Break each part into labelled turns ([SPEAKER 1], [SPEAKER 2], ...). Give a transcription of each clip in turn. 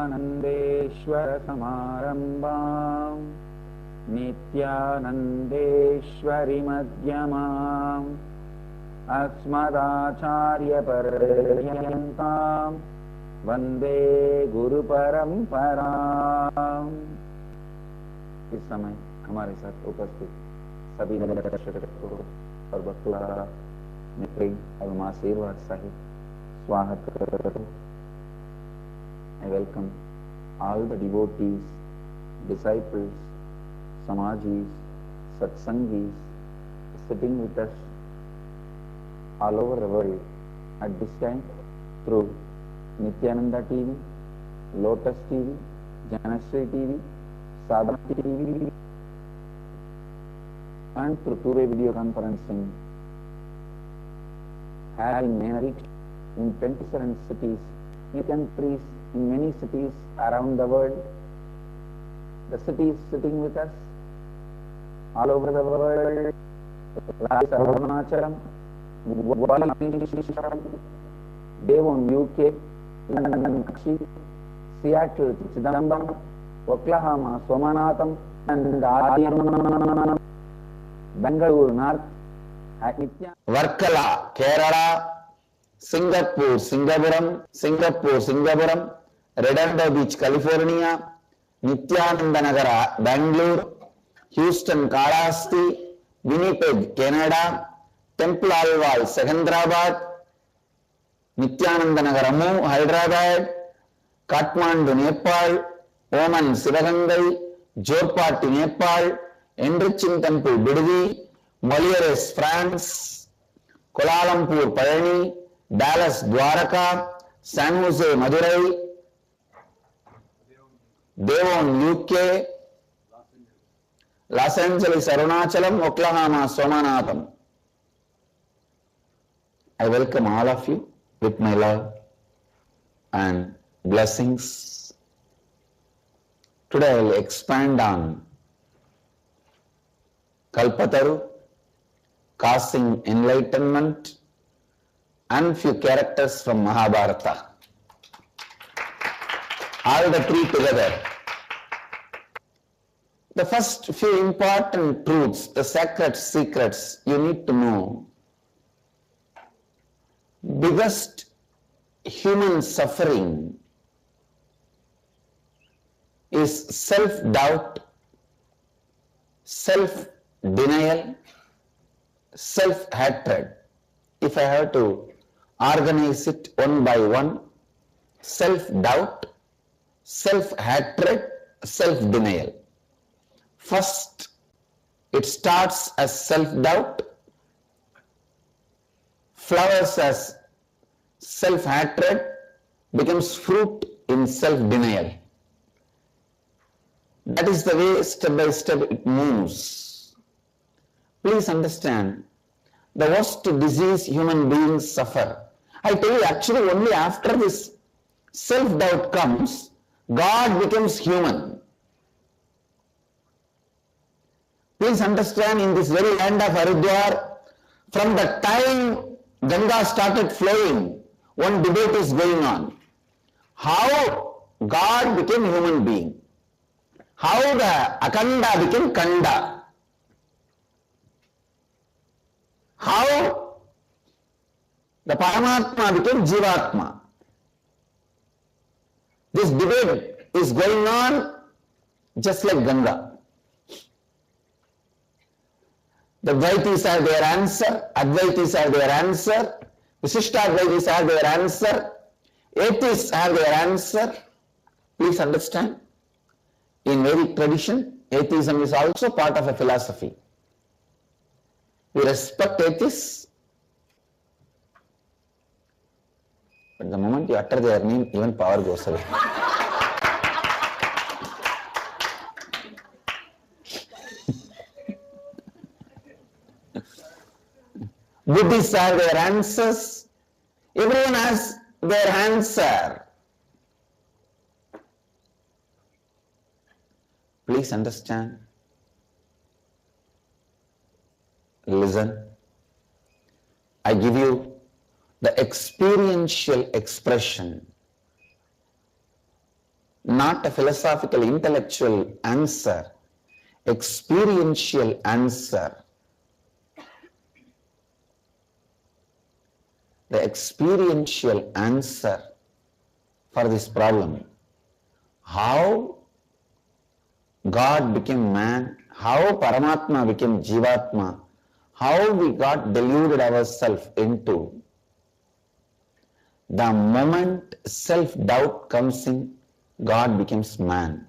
[SPEAKER 1] Nityanandeshwara-samarambam Nityanandeshwari-madhyamam Asmadacharya-paryantam Vande Guru-paramparam। इस समय हमारे साथ उपस्थित सभी दर्शकों और भक्तों में प्रेम और आशीर्वाद सहित स्वागत करता हूँ। I welcome all the devotees, disciples, samajis, satsangis sitting with us all over the world at this time through Nithyananda TV, Lotus TV, Janashri TV, Sadhana TV and through two-way video conferencing, having reached in 27 cities, in countries, in many cities around the world. The cities sitting with us all over the world, like Arunachalam, Devon, UK, London, Seattle, Chidambam, Oklahoma, Somanatham, and Bangalore North,
[SPEAKER 2] Varkala, Kerala, Singapore, Singapuram, Redondo Beach, California, Nithyananda Nagara, Bangalore, Houston, Kalasti, Winnipeg, Canada, Temple Alwal, Secunderabad, Nithyananda Nagaramu, Hyderabad, Kathmandu, Nepal, Oman, Sivagangai, Jorpati, Nepal, Enriching Temple, Bidvi, Molières, France, Kuala Lumpur, Palani, Dallas, Dwaraka, San Jose, Madurai, Devon, UK, Los Angeles, Arunachalam, Oklahoma, Somanatham. I welcome all of you with my love and blessings. Today I will expand on Kalpataru, causing enlightenment, and few characters from Mahabharata. All the three together. The first few important truths, the sacred secrets you need to know. Biggest human suffering is self-doubt, self-denial, self-hatred. If I have to organize it one by one, self-doubt, self-hatred, self-denial. First, it starts as self-doubt, flowers as self-hatred, becomes fruit in self-denial. That is the way step by step it moves. Please understand, the worst disease human beings suffer. I tell you, actually only after this self-doubt comes, God becomes human. Please understand, in this very land of Haridwar, from the time Ganga started flowing, one debate is going on. How God became human being. How the Akanda became Kanda. How the Paramatma became Jivatma. This debate is going on just like Ganga. The Dvaitis have their answer, Advaitis have their answer, Visishtadvaitis have their answer, Atheists have their answer. Please understand, in Vedic tradition, atheism is also part of a philosophy. We respect atheists, but the moment you utter their name, even power goes away. Buddhists have their answers. Everyone has their answer. Please understand. Listen. I give you the experiential expression not a philosophical, intellectual answer, experiential answer. The experiential answer for this problem. How God became man, how Paramatma became Jivatma, how we got deluded ourselves into. The moment self-doubt comes in, God becomes man.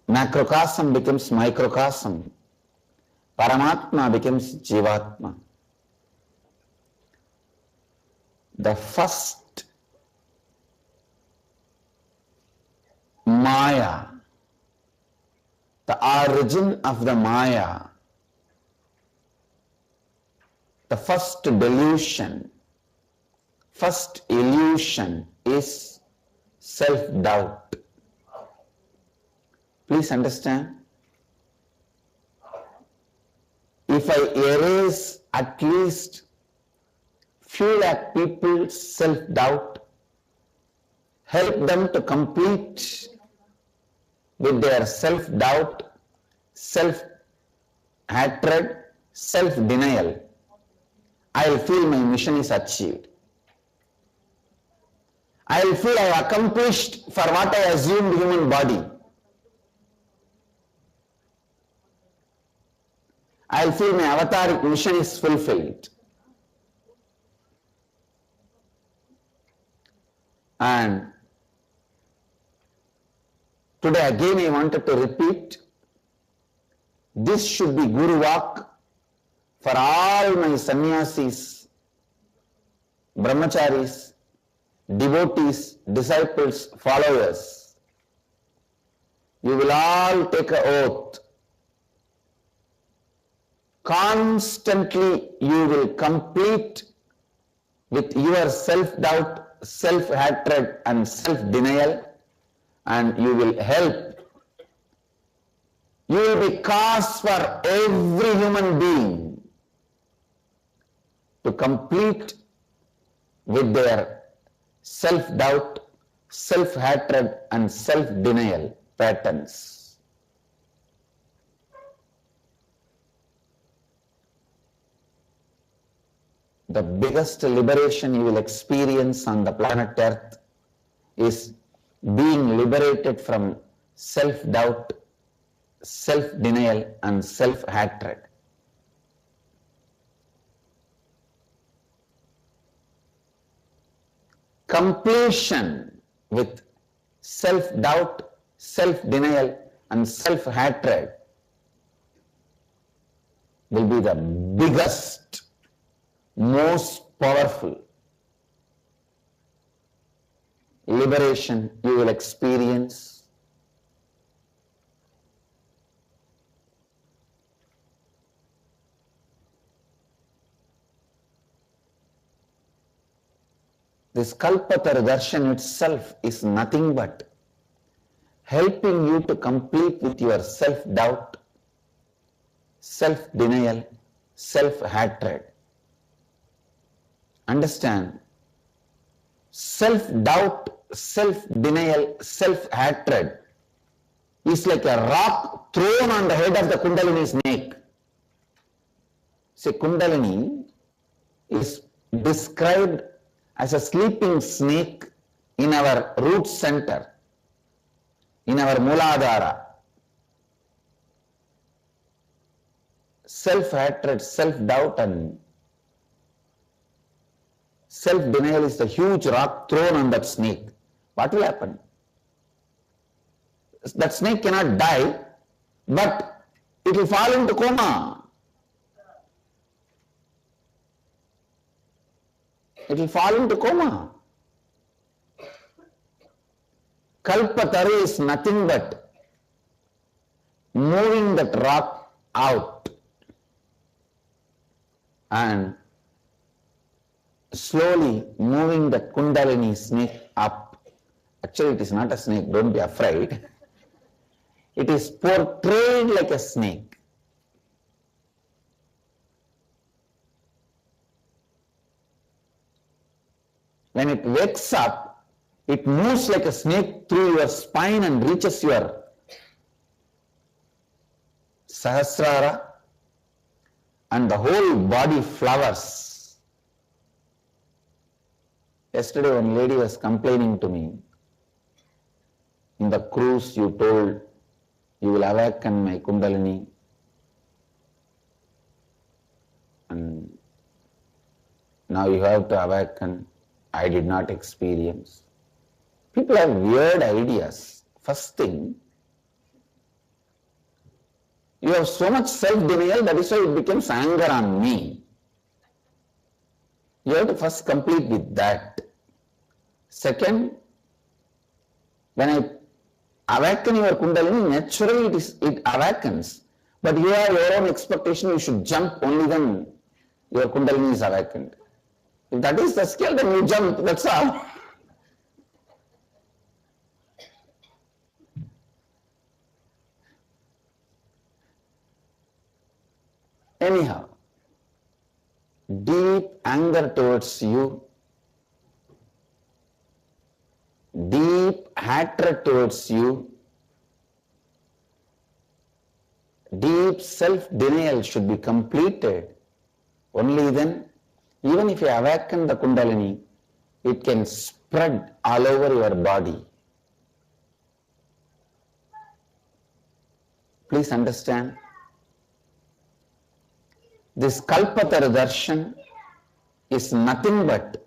[SPEAKER 2] Macrocosm becomes microcosm. Paramatma becomes Jivatma. The first Maya, the origin of the Maya, the first delusion, first illusion is self-doubt. Please understand. If I erase at least few lakh people's self-doubt, help them to complete with their self-doubt, self-hatred, self-denial, I will feel my mission is achieved. I will feel I have accomplished for what I assumed human body. I will feel my avataric mission is fulfilled. And today again I wanted to repeat, this should be Guru Vak for all my sannyasis, brahmacharis, devotees, disciples, followers. You will all take an oath. Constantly you will complete with your self-doubt, self-hatred and self-denial, and you will help. You will be cause for every human being to complete with their self-doubt, self-hatred and self-denial patterns. The biggest liberation you will experience on the planet Earth is being liberated from self-doubt, self-denial and self-hatred. Completion with self-doubt, self-denial and self-hatred will be the biggest, most powerful liberation you will experience. This Kalpataru Darshan itself is nothing but helping you to complete with your self-doubt, self-denial, self-hatred. Understand, self-doubt, self-denial, self-hatred is like a rock thrown on the head of the Kundalini snake. See, Kundalini is described as a sleeping snake in our root center, in our Mooladhara. Self-hatred, self-doubt and self-denial is the huge rock thrown on that snake. What will happen? That snake cannot die, but it will fall into coma. It will fall into coma. Kalpataru is nothing but moving that rock out and slowly moving the Kundalini snake up. Actually, it is not a snake, don't be afraid. It is portrayed like a snake. when it wakes up, it moves like a snake through your spine and reaches your Sahasrara, and the whole body flowers. Yesterday one lady was complaining to me, in the cruise you told you will awaken my Kundalini, and now you have to awaken. I did not experience. People have weird ideas. First thing, you have so much self-denial, that is why it becomes anger on me. You have to first complete with that. Second, when I awaken your Kundalini, naturally it awakens. But you have your own expectation, you should jump, only then your Kundalini is awakened. If that is the skill, then you jump, that's all. Anyhow, deep anger towards you, deep hatred towards you, deep self-denial should be completed. Only then, even if you awaken the Kundalini, it can spread all over your body. Please understand, this Kalpataru Darshan is nothing but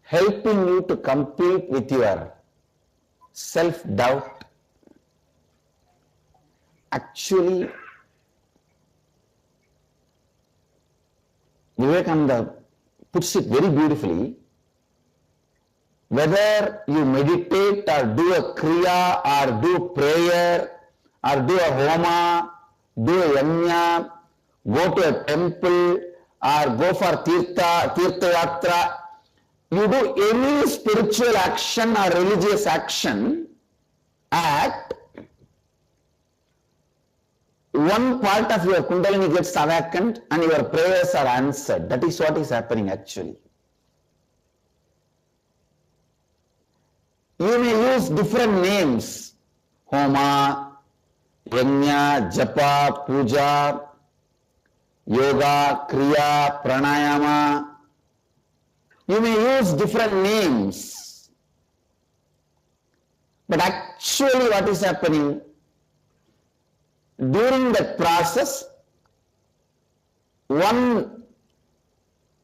[SPEAKER 2] helping you to complete with your self-doubt. Actually, Vivekananda puts it very beautifully. Whether you meditate or do a kriya or do prayer or do a homa, do a yajna, go to a temple or go for tirtha yatra, you do any spiritual action or religious act, one part of your Kundalini gets awakened and your prayers are answered. That is what is happening actually. You may use different names, homa, yajna, japa, puja, yoga, kriya, pranayama. You may use different names. But actually what is happening, during that process, one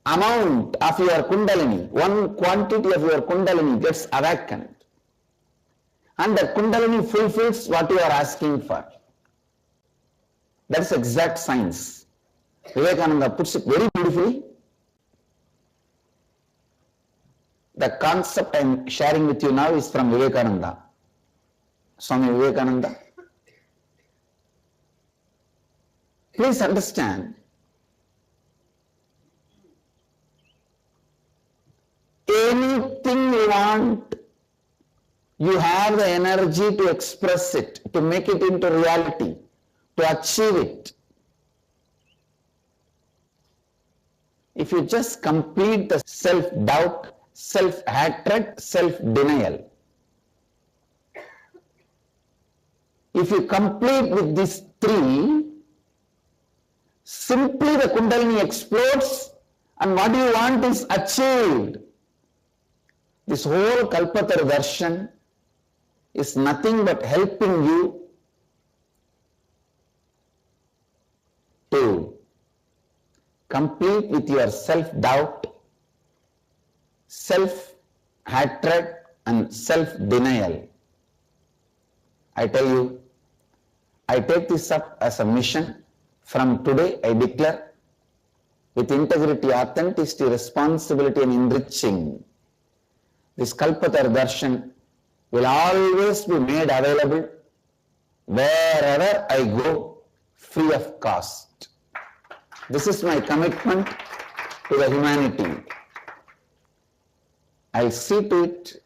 [SPEAKER 2] amount of your Kundalini, one quantity of your Kundalini gets awakened. And the Kundalini fulfills what you are asking for. That's exact science. Vivekananda puts it very beautifully. The concept I am sharing with you now is from Vivekananda. Swami Vivekananda. Please understand, anything you want, you have the energy to express it, to make it into reality, to achieve it. If you just complete the self-doubt, self-hatred, self-denial, if you complete with these three, simply the Kundalini explodes and what you want is achieved. This whole Kalpataru Darshan is nothing but helping you to complete with your self-doubt, self-hatred and self-denial. I tell you, I take this up as a mission. From today, I declare, with integrity, authenticity, responsibility and enriching, this Kalpataru Darshan will always be made available wherever I go, free of cost. This is my commitment to the humanity. I'll see to it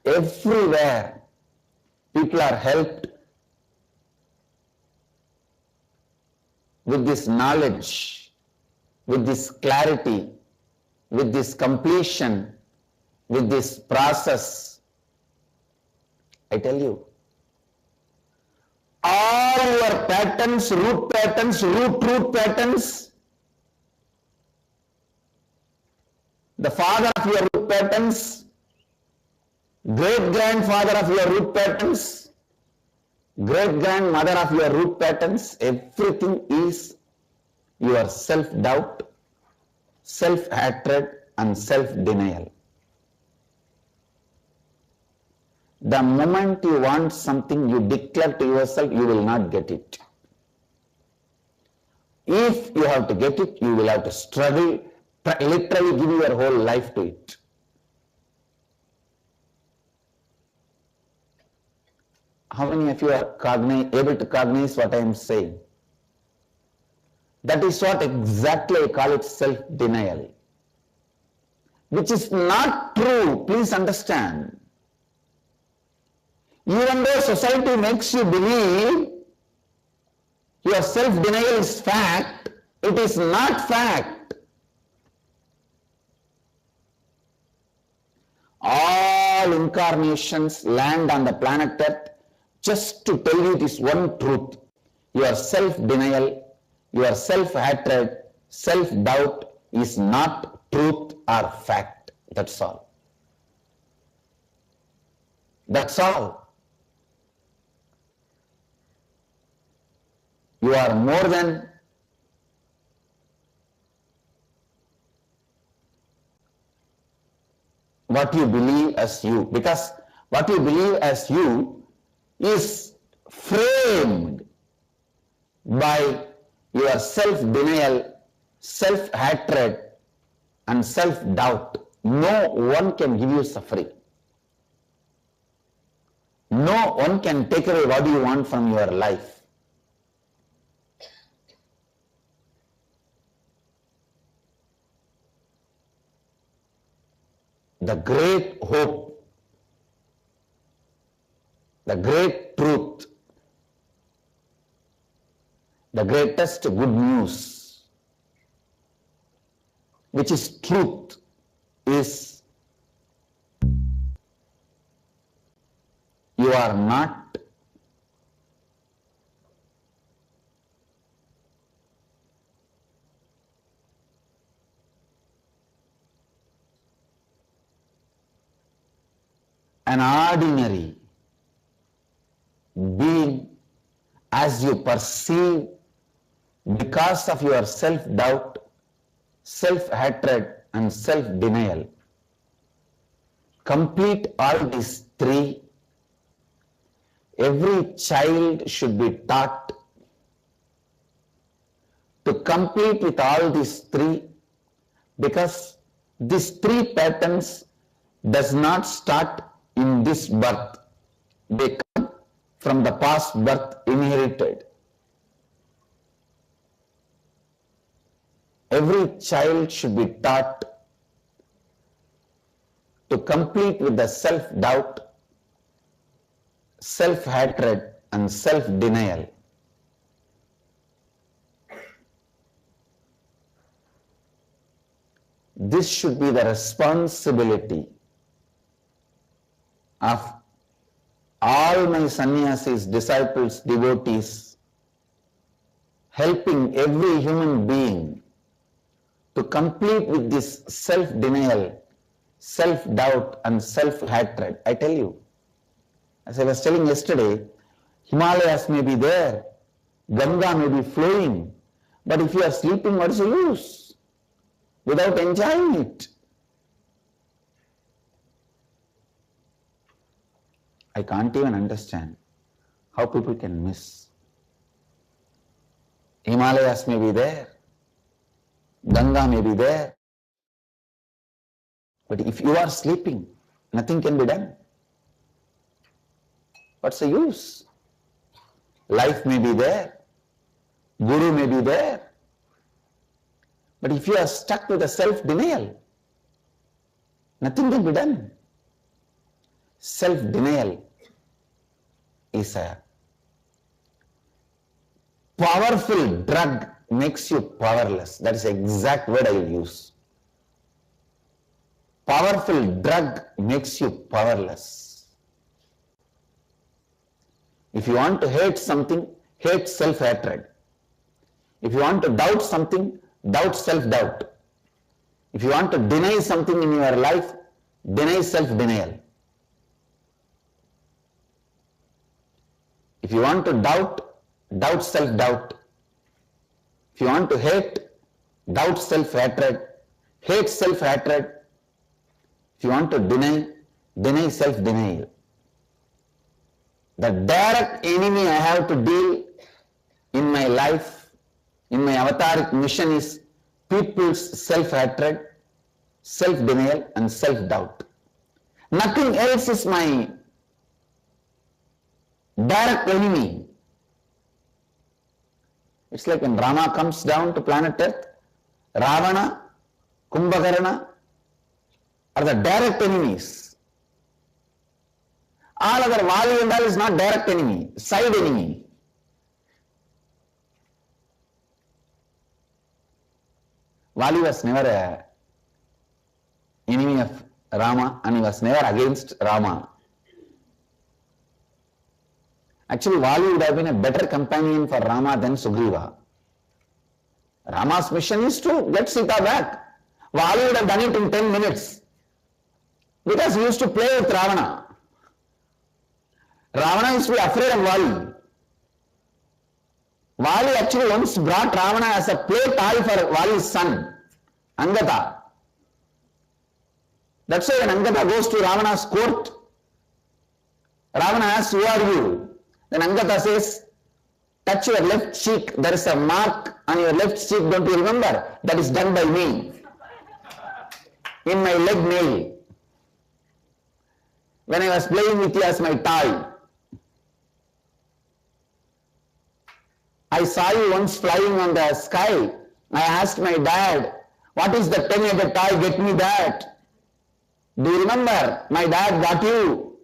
[SPEAKER 2] everywhere people are helped with this knowledge with this clarity, with this completion, with this process. I tell you, all your patterns, root patterns, the father of your root patterns, great-grandfather of your root patterns, great-grandmother of your root patterns, everything is your self-doubt, self-hatred and self-denial. The moment you want something, you declare to yourself, you will not get it. If you have to get it, you will have to struggle, literally give your whole life to it. How many of you are able to cognize what I am saying? That is what exactly I call it self-denial, which is not true. Please understand. Even though society makes you believe your self-denial is fact, it is not fact. All incarnations land on the planet Earth just to tell you this one truth. Your self-denial, your self-hatred, self-doubt is not truth or fact. That's all. That's all. You are more than what you believe as you, because what you believe as you is framed by your self-denial, self-hatred and self-doubt. No one can give you suffering. No one can take away what you want from your life. The great hope, the great truth, the greatest good news, which is truth, is you are not an ordinary being as you perceive because of your self-doubt, self-hatred and self-denial. Complete all these three. Every child should be taught to complete with all these three, because these three patterns does not start in this birth. They come from the past birth inherited. Every child should be taught to complete with the self-doubt, self-hatred and self-denial. This should be the responsibility of all my sannyasis, disciples, devotees, helping every human being to complete with this self-denial, self-doubt and self-hatred. I tell you, as I was telling yesterday, Himalayas may be there, Ganga may be flowing, but if you are sleeping, what is the use? Without enjoying it. I can't even understand how people can miss. Himalayas may be there, Ganga may be there, but if you are sleeping, nothing can be done. What's the use? Life may be there, Guru may be there, but if you are stuck with a self-denial, nothing can be done. Self-denial is a powerful drug makes you powerless. That is the exact word I will use. Powerful drug makes you powerless. If you want to hate something, hate self-hatred. If you want to doubt something, doubt self-doubt. If you want to deny something in your life, deny self-denial. If you want to doubt, doubt self-doubt. If you want to hate, doubt self-hatred, hate self-hatred. If you want to deny, deny self-denial. The direct enemy I have to deal in my life, in my avataric mission is people's self-hatred, self-denial and self-doubt. Nothing else is my direct enemy. It's like when Rama comes down to planet Earth, Ravana, Kumbhakarna are the direct enemies. All other Vali and all is not direct enemy, side enemy. Vali was never a enemy of Rama and he was never against Rama. Actually, Vali would have been a better companion for Rama than Sugriva. Rama's mission is to get Sita back. Vali would have done it in 10 minutes because he used to play with Ravana. Ravana used to be afraid of Vali. Vali actually once brought Ravana as a play toy for Vali's son, Angata. That's why when Angata goes to Ravana's court, Ravana asks, "Who are you?" Then Angata says, "Touch your left cheek, there is a mark on your left cheek, don't you remember? That is done by me. In my leg nail. When I was playing with you as my toy. I saw you once flying on the sky. I asked my dad, what is the 10-headed toy? Get me that. Do you remember? My dad got you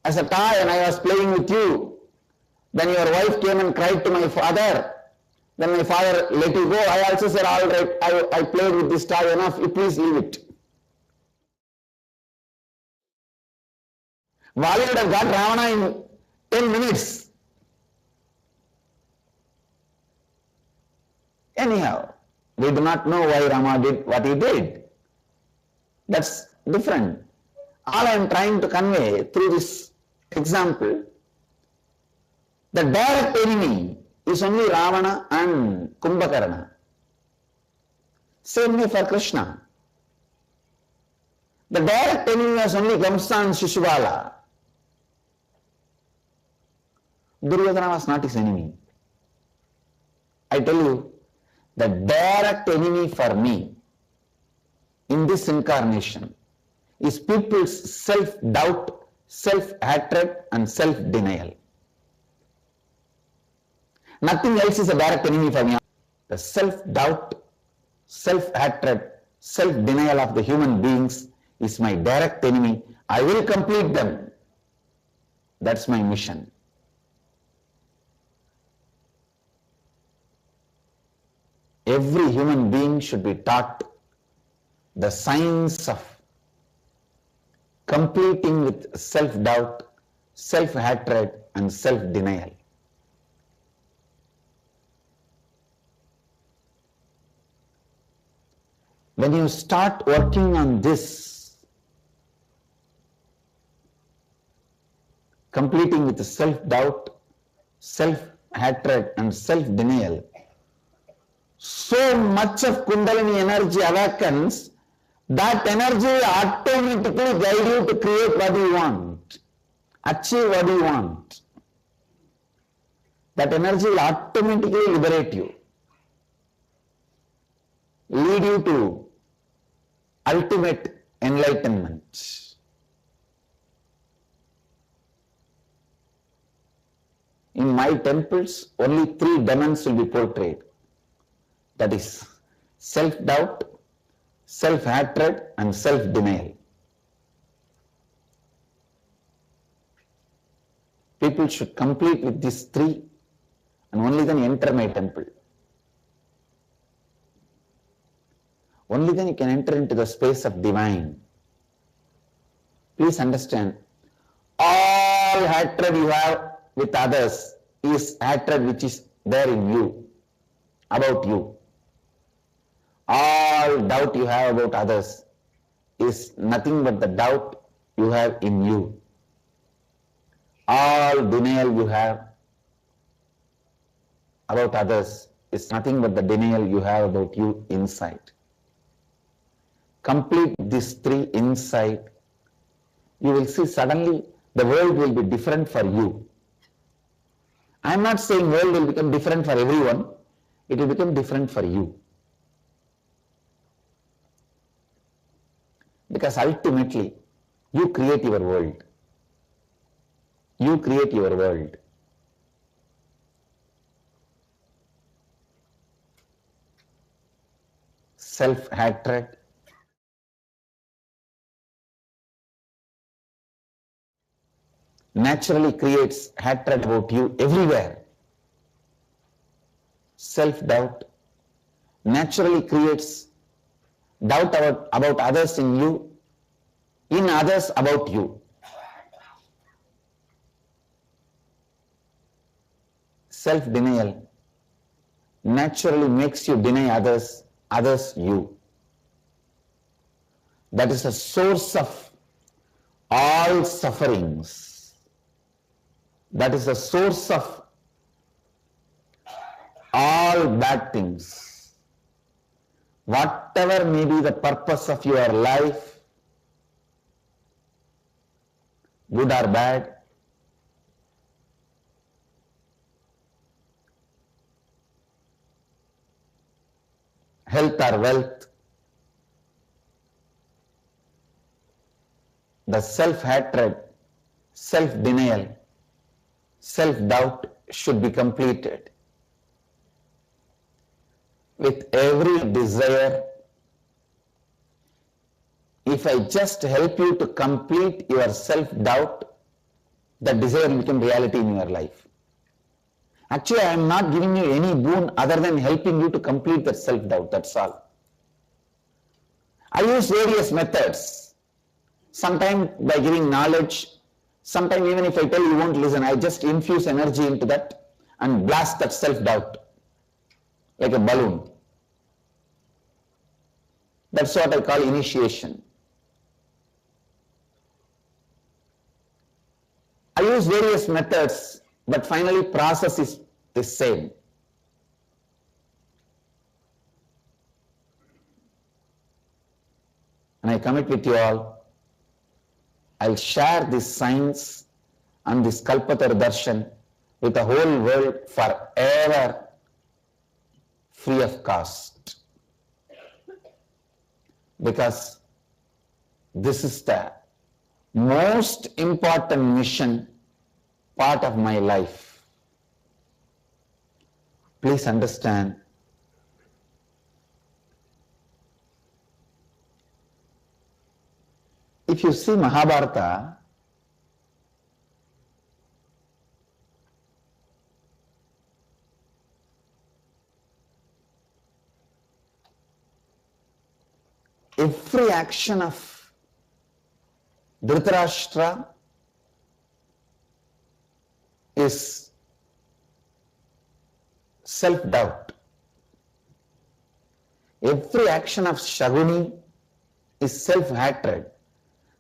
[SPEAKER 2] as a toy and I was playing with you. Then your wife came and cried to my father. Then my father let you go. I also said, all right, I played with this toy enough. You please leave it." Vali would have got Ravana in 10 minutes. Anyhow, we do not know why Rama did what he did. That's different. All I am trying to convey through this example, the direct enemy is only Ravana and Kumbhakarna. Same way for Krishna. The direct enemy was only Kamsa and Shishubala. Duryodhana was not his enemy. I tell you, the direct enemy for me in this incarnation is people's self-doubt, self-hatred and self-denial. Nothing else is a direct enemy for me. The self-doubt, self-hatred, self-denial of the human beings is my direct enemy. I will complete them. That's my mission. Every human being should be taught the science of completing with self-doubt, self-hatred and self-denial. When you start working on this, completing with self-doubt, self-hatred and self-denial, so much of Kundalini energy awakens, that energy will automatically guide you to create what you want, achieve what you want. That energy will automatically liberate you, lead you to ultimate enlightenment. In my temples, only 3 demons will be portrayed. That is self-doubt, self-hatred and self-denial. People should complete with these 3 and only then enter my temple. Only then you can enter into the space of divine. Please understand, all hatred you have with others is hatred which is there in you, about you. All doubt you have about others is nothing but the doubt you have in you. All denial you have about others is nothing but the denial you have about you inside. Complete these three inside, you will see suddenly the world will be different for you. I am not saying world will become different for everyone, it will become different for you. Because ultimately, you create your world. You create your world. Self-hatred, naturally creates hatred about you everywhere. Self-doubt naturally creates doubt about others in you, in others about you. Self-denial naturally makes you deny others, others you. That is the source of all sufferings. That is the source of all bad things. Whatever may be the purpose of your life, good or bad, health or wealth, the self-hatred, self-denial, self-doubt should be completed. With every desire, if I just help you to complete your self-doubt, the desire will become reality in your life. Actually, I am not giving you any boon other than helping you to complete that self-doubt, that's all. I use various methods. Sometimes by giving knowledge, sometimes even if I tell you won't listen, I just infuse energy into that and blast that self-doubt like a balloon. That's what I call initiation. I use various methods, but finally process is the same. And I commit with you all, I'll share this science and this Kalpataru Darshan with the whole world forever, free of cost. Because this is the most important mission part of my life. Please understand, if you see Mahabharata, every action of Dhritarashtra is self-doubt. Every action of Shaguni is self-hatred.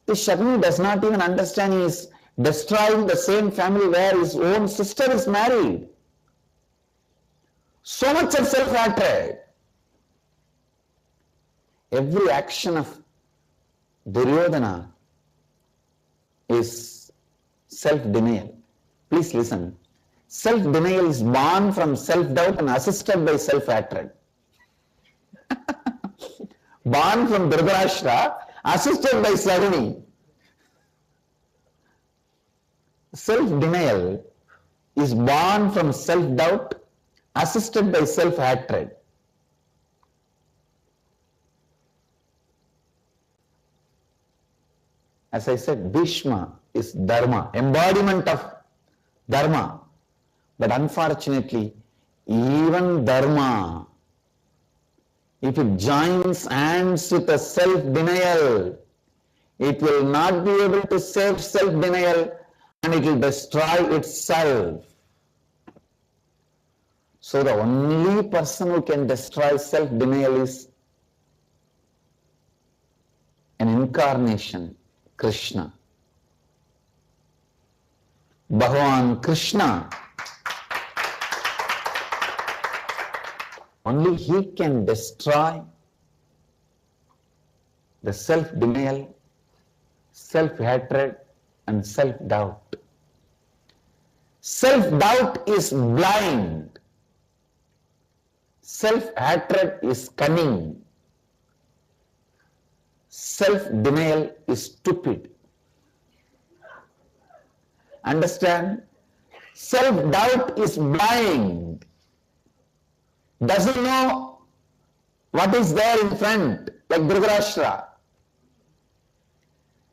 [SPEAKER 2] The Shaguni does not even understand he is destroying the same family where his own sister is married. So much of self-hatred. Every action of Duryodhana is self-denial. Please listen. Self-denial is born from self-doubt and assisted by self-hatred. Born from Dhritarashtra, assisted by Shaguni. Self-denial is born from self-doubt, assisted by self-hatred. As I said, Bhishma is Dharma, embodiment of Dharma. But unfortunately, even Dharma if it joins hands with a self-denial, it will not be able to save self-denial and it will destroy itself. So the only person who can destroy self-denial is an incarnation, Krishna. Bhagavan Krishna. Only he can destroy the self-denial, self-hatred and self-doubt. Self-doubt is blind. Self-hatred is cunning. Self-denial is stupid. Understand? Self-doubt is blind. Doesn't know what is there in front, like Dhritarashtra.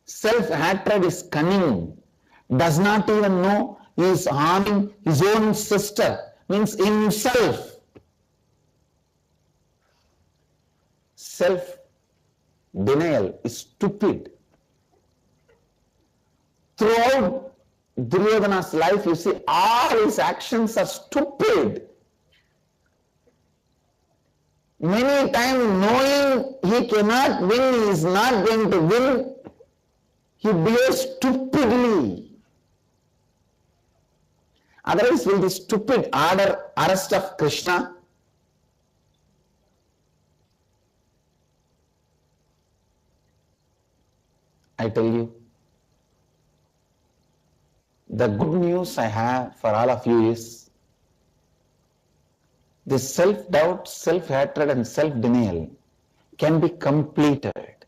[SPEAKER 2] Self-hatred is cunning. Does not even know he is harming his own sister, means himself. Self-denial is stupid. Throughout Duryodhana's life, you see, all his actions are stupid. Many times knowing he cannot win, he is not going to win, he behaves stupidly. Otherwise, will the stupid arrest of Krishna? I tell you, the good news I have for all of you is this self-doubt, self-hatred and self-denial can be completed.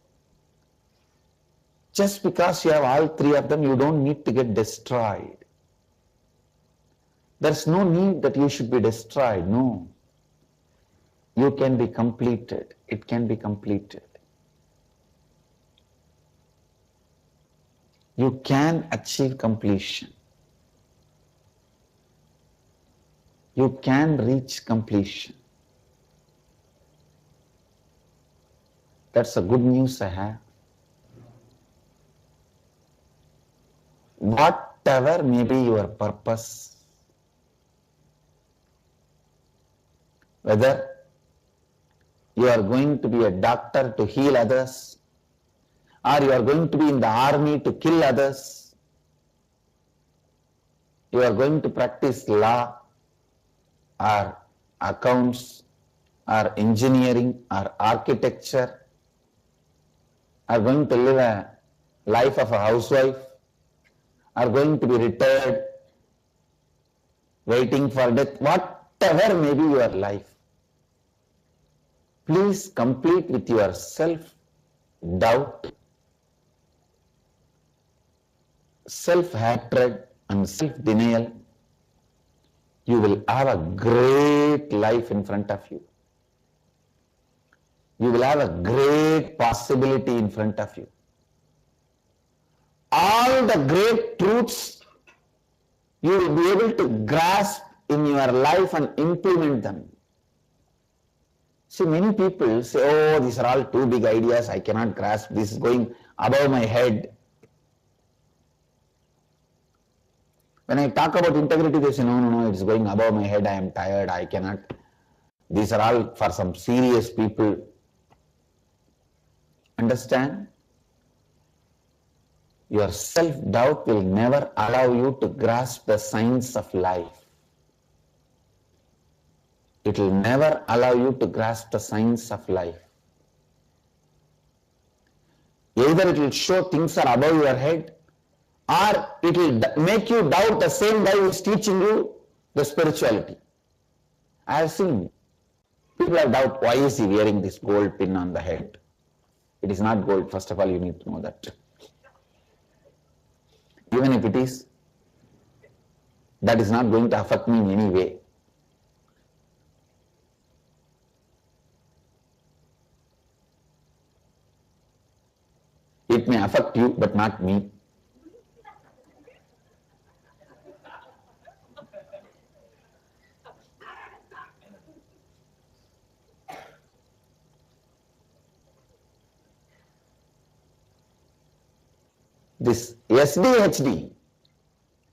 [SPEAKER 2] Just because you have all three of them, you don't need to get destroyed. There's no need that you should be destroyed. No. You can be completed. It can be completed. You can achieve completion. You can reach completion. That's the good news I have. Whatever may be your purpose, whether you are going to be a doctor to heal others, or you are going to be in the army to kill others, you are going to practice law, or accounts, or engineering, or architecture, are going to live a life of a housewife, are going to be retired, waiting for death, whatever may be your life, please complete with your self-doubt, self-hatred and self-denial. You will have a great life in front of you. You will have a great possibility in front of you. All the great truths you will be able to grasp in your life and implement them. See, many people say, oh, these are all too big ideas, I cannot grasp, this is going above my head. When I talk about integrity, they say, no, it's going above my head, I am tired, I cannot. These are all for some serious people. Understand? Your self-doubt will never allow you to grasp the science of life. It will never allow you to grasp the science of life. Either it will show things are above your head, or it will make you doubt the same guy who is teaching you the spirituality. I have seen people have doubt, why is he wearing this gold pin on the head? It is not gold, first of all you need to know that. Even if it is, that is not going to affect me in any way. It may affect you, but not me. This SDHD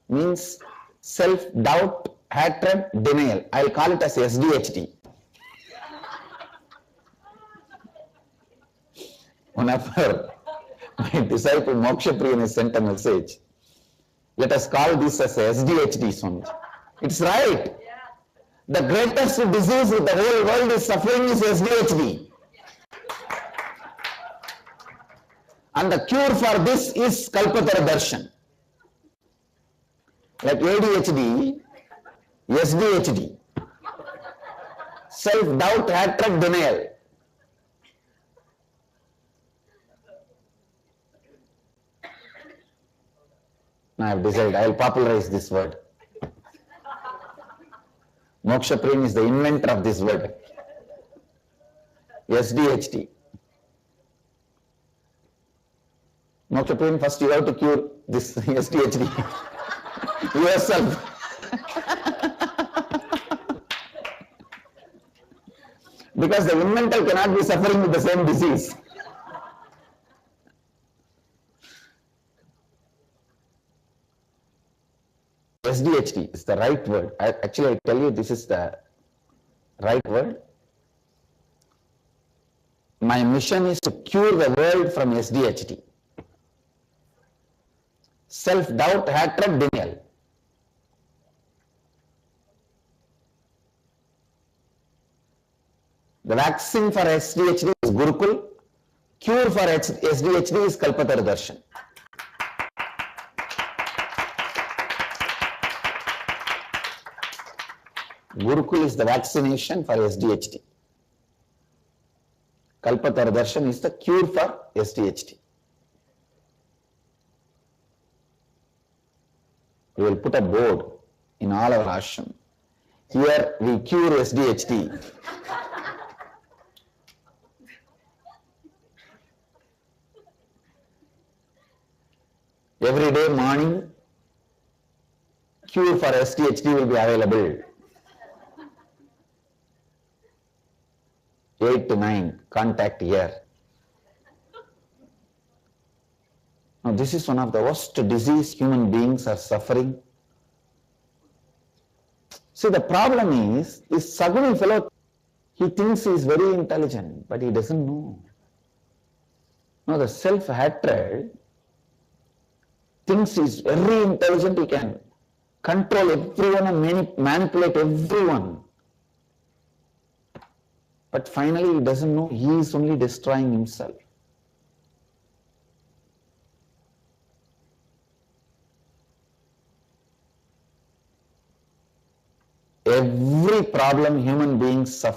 [SPEAKER 2] means self-doubt, hatred, denial. I'll call it as SDHD. One of my disciple Moksha Priyan has sent a message. Let us call this as SDHD, Swami. It's right. The greatest disease the whole world is suffering is SDHD. And the cure for this is Kalpataru Darshan. Like ADHD, SDHD. Self-doubt, hatred, denial. Now I have decided I will popularize this word. Moksha Priyan is the inventor of this word. SDHD. Moksha Priyan, first you have to cure this SDHD yourself. Because the inventor cannot be suffering with the same disease. SDHD is the right word. Actually, I tell you, this is the right word. My mission is to cure the world from SDHD. Self-doubt, hatred, denial. The vaccine for SDHD is Gurukul. Cure for SDHD is Kalpataru Darshan. Gurukul is the vaccination for SDHD. Kalpataru Darshan is the cure for SDHD. We will put a board in all our ashram. Here we cure SDHD. Every day morning, cure for SDHD will be available. 8 to 9, contact here. Now this is one of the worst disease human beings are suffering. See, the problem is, this Saguni fellow, he thinks he is very intelligent, but he doesn't know. Now the self-hatred thinks he is very intelligent, he can control everyone and manipulate everyone. But finally he doesn't know he is only destroying himself. Every problem human beings are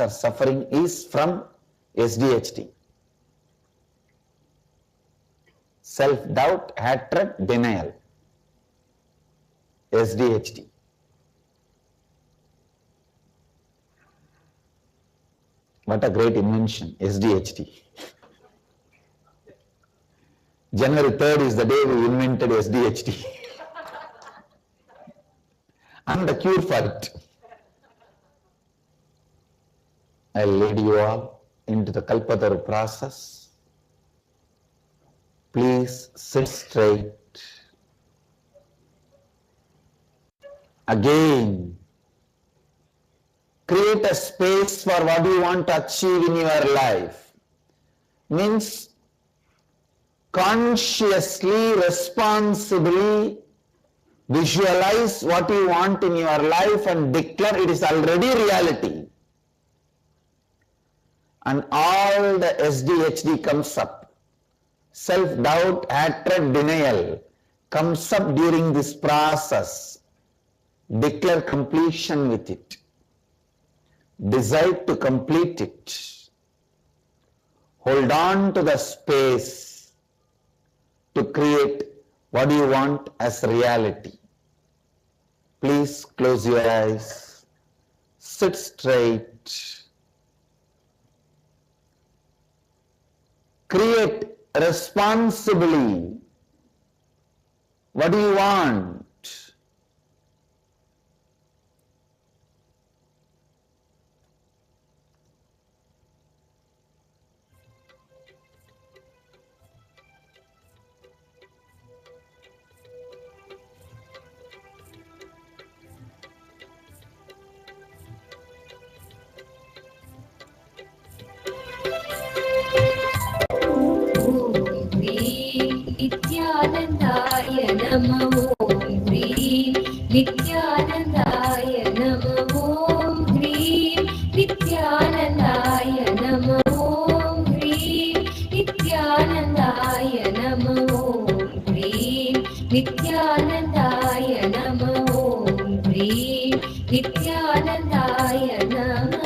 [SPEAKER 2] suffering is from SDHD. Self-doubt, hatred, denial. SDHD. What a great invention, SDHD. January 3rd is the day we invented SDHD. And the cure for it. I'll lead you all into the Kalpataru process. Please sit straight. Again, create a space for what you want to achieve in your life. Means consciously, responsibly visualize what you want in your life and declare it is already reality. And all the SDHD comes up. Self-doubt, hatred, denial comes up during this process. Declare completion with it. Decide to complete it. Hold on to the space to create what you want as reality. Please close your eyes. Sit straight. Create responsibly. What do you want?
[SPEAKER 3] नमः ॐ ह्रीं नित्यानन्दाय नमः ॐ ह्रीं नित्यानन्दाय नमः ॐ ह्रीं नित्यानन्दाय नमः ॐ ह्रीं नित्यानन्दाय नमः ॐ ह्रीं नित्यानन्दाय नमः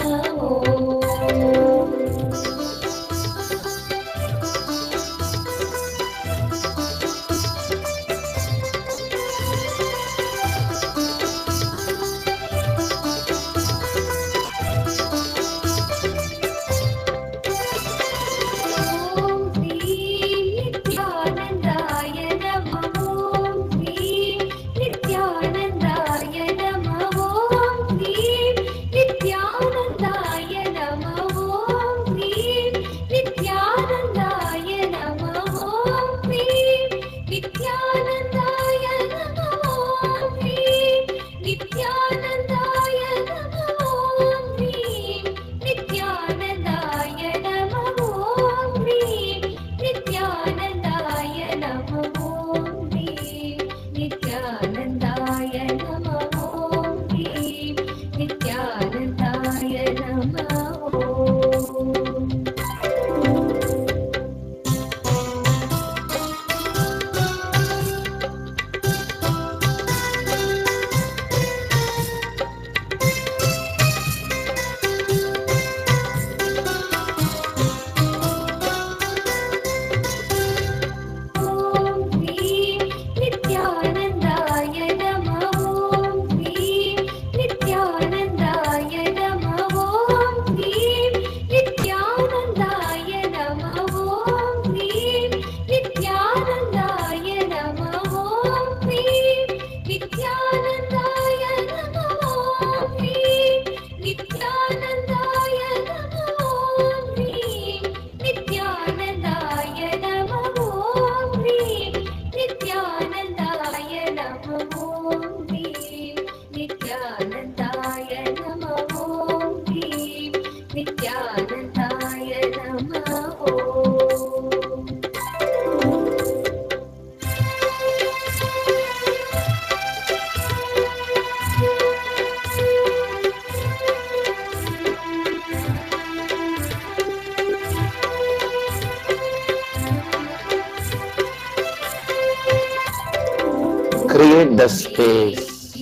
[SPEAKER 2] Create the space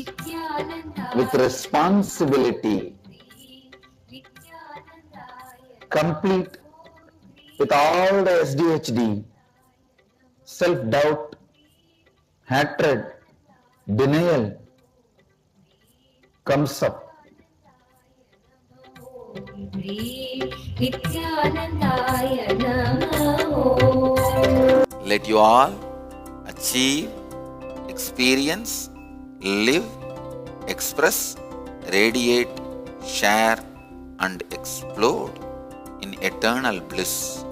[SPEAKER 2] with responsibility, complete with all the SDHD, self-doubt, hatred, denial comes up.
[SPEAKER 4] Let you all achieve, experience, live, express, radiate, share and explode in eternal bliss.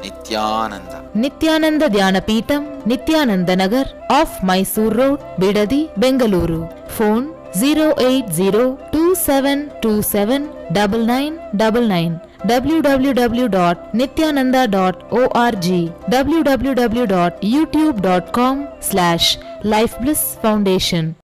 [SPEAKER 4] Nithyananda.
[SPEAKER 5] Nithyananda Dhyanapitham, Nithyananda Nagar, off Mysore Road, Bidadi, Bengaluru. Phone 08027279999. www.nithyananda.org. www.youtube.com/Life Bliss Foundation.